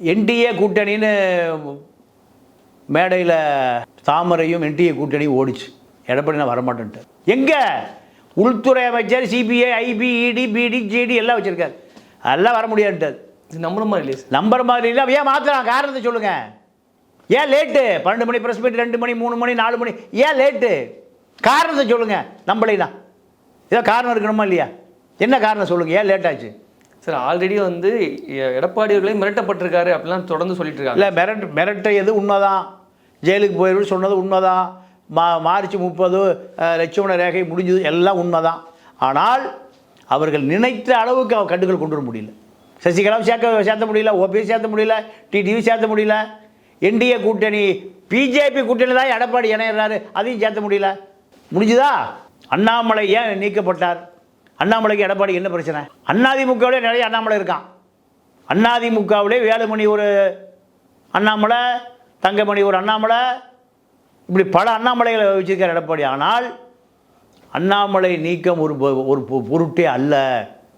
NDA கூட்டணின்னு மேடையில் தாமரையும் NDA கூட்டணியும் ஓடிச்சு. எடப்பாடி நான் வரமாட்டேன்ட்டு. எங்கே உள்துறை அமைச்சர், சிபிஐ, ஐபி, இடி, பிடி, ஜிடி எல்லாம் வச்சுருக்காரு. அதெல்லாம் வர முடியாதுன்ட்டார். இது நம்புற மாதிரி இல்லையா? நம்புற மாதிரி இல்லை. ஏன் மாற்றலாம்? காரணத்தை சொல்லுங்கள். ஏன் லேட்டு? 12 மணி ப்ரெஸ் மீட், 2 மணி, 3 மணி, 4 மணி, ஏன் லேட்டு? காரணத்தை சொல்லுங்கள். நம்மளேதான் ஏதோ காரணம் இருக்கணுமா இல்லையா? என்ன காரணம் சொல்லுங்கள், ஏன் லேட் ஆச்சு? சார் ஆல்ரெடி வந்து எடப்பாடி அவர்களே மிரட்டப்பட்டிருக்காரு அப்படிலாம் தொடர்ந்து சொல்லிட்டு இருக்காங்க. இல்லை, மிரட்டியது உண்மைதான். ஜெயிலுக்கு போயிடுன்னு சொன்னது உண்மைதான். மார்ச் 30 லட்சுமண ரேகை முடிஞ்சது, எல்லாம் உண்மைதான். ஆனால் அவர்கள் நினைத்த அளவுக்கு கண்டுகள் கொண்டு வர முடியல. சசிகலாவும் சேர்த்த முடியல, ஓபிஎஸ் சேர்த்த முடியல, டிடிவி சேர்த்த முடியல. என்டிஏ கூட்டணி, பிஜேபி கூட்டணி தான் எடப்பாடி இணையிறாரு, அதையும் சேர்த்த முடியல. முடிஞ்சுதா? அண்ணாமலை ஏன் நீக்கப்பட்டார்? அண்ணாமலைக்கு எடப்பாடி என்ன பிரச்சனை? அதிமுகவிலே நிறைய அண்ணாமலை இருக்கான். அதிமுகவிலே வேலுமணி ஒரு அண்ணாமலை, தங்கமணி ஒரு அண்ணாமலை, இப்படி பல அண்ணாமலைகளை வச்சிருக்கார் எடப்பாடி. ஆனால் அண்ணாமலை நீக்கம் ஒரு பொருட்டே அல்ல.